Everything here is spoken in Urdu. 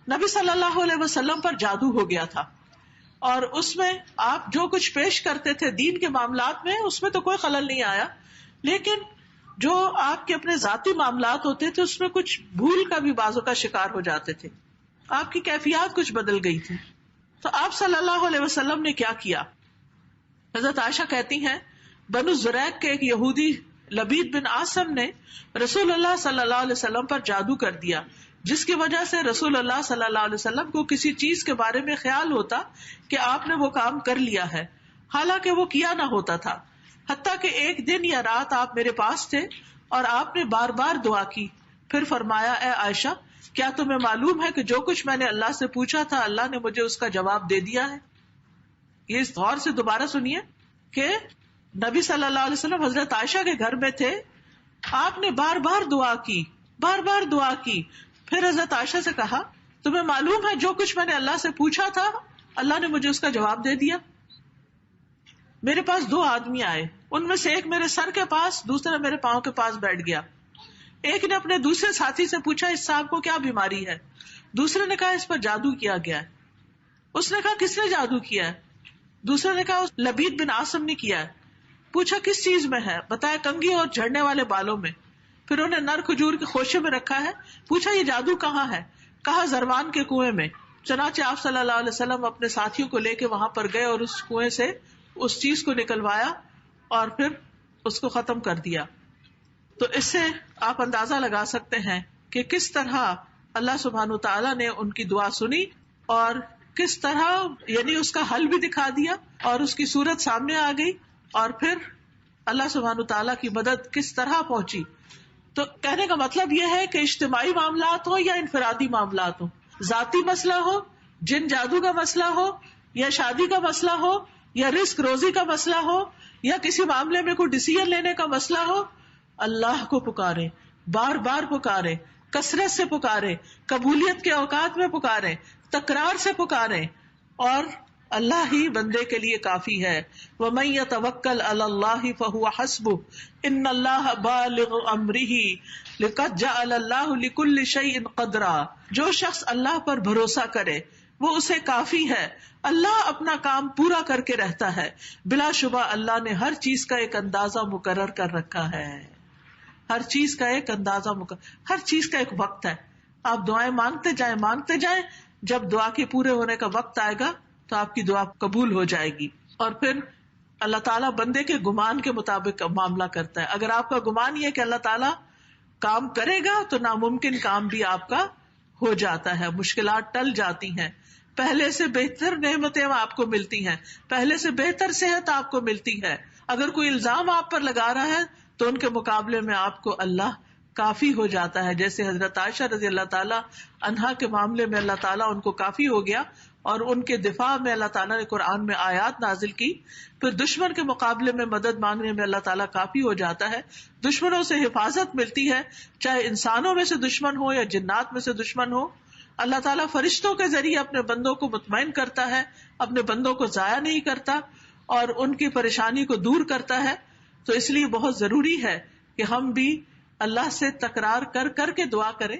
نبی صلی اللہ علیہ وسلم پر جادو ہو گیا تھا، اور اس میں آپ جو کچھ پیش کرتے تھے دین کے معاملات میں اس میں تو کوئی خلل نہیں آیا، لیکن جو آپ کے اپنے ذاتی معاملات ہوتے تھے اس میں کچھ بھول کا بھی بازو کا شکار ہو جاتے تھے، آپ کی کیفیات کچھ بدل گئی تھی. تو آپ صلی اللہ علیہ وسلم نے کیا کیا؟ حضرت عائشہ کہتی ہیں بنو زریق کے ایک یہودی لبید بن عاصم نے رسول اللہ صلی اللہ علیہ وسلم پر جادو کر دیا، جس کی وجہ سے رسول اللہ صلی اللہ علیہ وسلم کو کسی چیز کے بارے میں خیال ہوتا کہ آپ نے وہ کام کر لیا ہے، حالانکہ وہ کیا نہ ہوتا تھا. حتیٰ کہ ایک دن یا رات آپ میرے پاس تھے اور آپ نے بار بار دعا کی، پھر فرمایا اے عائشہ کیا تمہیں معلوم ہے کہ جو کچھ میں نے اللہ سے پوچھا تھا اللہ نے مجھے اس کا جواب دے دیا ہے. یہ اس غور سے دوبارہ سنیے کہ نبی صلی اللہ علیہ وسلم حضرت عائشہ کے گھر میں تھے، آپ نے بار بار دعا کی، بار بار دعا کی، پھر حضرت عائشہ سے کہا تمہیں معلوم ہے جو کچھ میں نے اللہ سے پوچھا تھا اللہ نے مجھے اس کا جواب دے دیا. میرے پاس دو آدمی آئے، ان میں سے ایک میرے سر کے پاس، دوسرا میرے پاؤں کے پاس بیٹھ گیا. ایک نے اپنے دوسرے ساتھی سے پوچھا اس صاحب کو کیا بیماری ہے، دوسرے نے کہا اس پر جادو کیا گیا ہے. اس نے کہا کس نے جادو کیا ہے؟ دوسرے نے کہا لبید بن عاصم نے کیا ہے. پوچھا کس چیز میں ہے؟ بتایا کنگھی اور جھڑنے والے بالوں میں. پھر انہیں نر کھجور کے خوشے میں رکھا ہے. پوچھا یہ جادو کہاں ہے؟ کہا زروان کے کنویں میں. چنانچہ آپ صلی اللہ علیہ وسلم اپنے ساتھیوں کو لے کے وہاں پر گئے اور اس کنویں سے اس چیز کو نکلوایا اور پھر اس کو ختم کر دیا. تو اس سے آپ اندازہ لگا سکتے ہیں کہ کس طرح اللہ سبحانہ تعالیٰ نے ان کی دعا سنی اور کس طرح یعنی اس کا حل بھی دکھا دیا اور اس کی صورت سامنے آ گئی، اور پھر اللہ سبحانہ تعالیٰ کی مدد کس طرح پہنچی. تو کہنے کا مطلب یہ ہے کہ اجتماعی معاملات ہو یا انفرادی معاملات ہو، ذاتی مسئلہ ہو، جن جادو کا مسئلہ ہو یا شادی کا مسئلہ ہو یا رزق روزی کا مسئلہ ہو یا کسی معاملے میں کوئی ڈیسیژن لینے کا مسئلہ ہو، اللہ کو پکارے، بار بار پکارے، کثرت سے پکارے، قبولیت کے اوقات میں پکارے، تکرار سے پکارے، اور اللہ ہی بندے کے لیے کافی ہے. وَمَن يَتَوَكَّلْ عَلَى اللَّهِ فَهُوَ حَسْبُهُ إِنَّ اللَّهَ بَالِغُ أَمْرِهِ لَقَدْ جَعَلَ اللَّهُ لِكُلِّ شَيْءٍ قَدْرًا. جو شخص اللہ پر بھروسہ کرے وہ اسے کافی ہے، اللہ اپنا کام پورا کر کے رہتا ہے. بلا شبہ اللہ نے ہر چیز کا ایک اندازہ مقرر کر رکھا ہے، ہر چیز کا ایک اندازہ ہر چیز کا ایک وقت ہے. آپ دعائیں مانگتے جائیں، جب دعا کے پورے ہونے کا وقت آئے گا تو آپ کی دعا قبول ہو جائے گی. اور پھر اللہ تعالیٰ بندے کے گمان کے مطابق معاملہ کرتا ہے. اگر آپ کا گمان یہ کہ اللہ تعالیٰ کام کرے گا تو ناممکن کام بھی آپ کا ہو جاتا ہے، مشکلات ٹل جاتی ہیں، پہلے سے بہتر نعمتیں آپ کو ملتی ہیں، پہلے سے بہتر صحت آپ کو ملتی ہے. اگر کوئی الزام آپ پر لگا رہا ہے تو ان کے مقابلے میں آپ کو اللہ کافی ہو جاتا ہے. جیسے حضرت عائشہ رضی اللہ تعالیٰ عنہا کے معاملے میں اللہ تعالیٰ ان کو کافی ہو گیا اور ان کے دفاع میں اللہ تعالیٰ نے قرآن میں آیات نازل کی. پھر دشمن کے مقابلے میں مدد مانگنے میں اللہ تعالیٰ کافی ہو جاتا ہے، دشمنوں سے حفاظت ملتی ہے، چاہے انسانوں میں سے دشمن ہو یا جنات میں سے دشمن ہو. اللہ تعالیٰ فرشتوں کے ذریعے اپنے بندوں کو مطمئن کرتا ہے، اپنے بندوں کو ضائع نہیں کرتا اور ان کی پریشانی کو دور کرتا ہے. تو اس لیے بہت ضروری ہے کہ ہم بھی اللہ سے تکرار کر کر کے دعا کریں.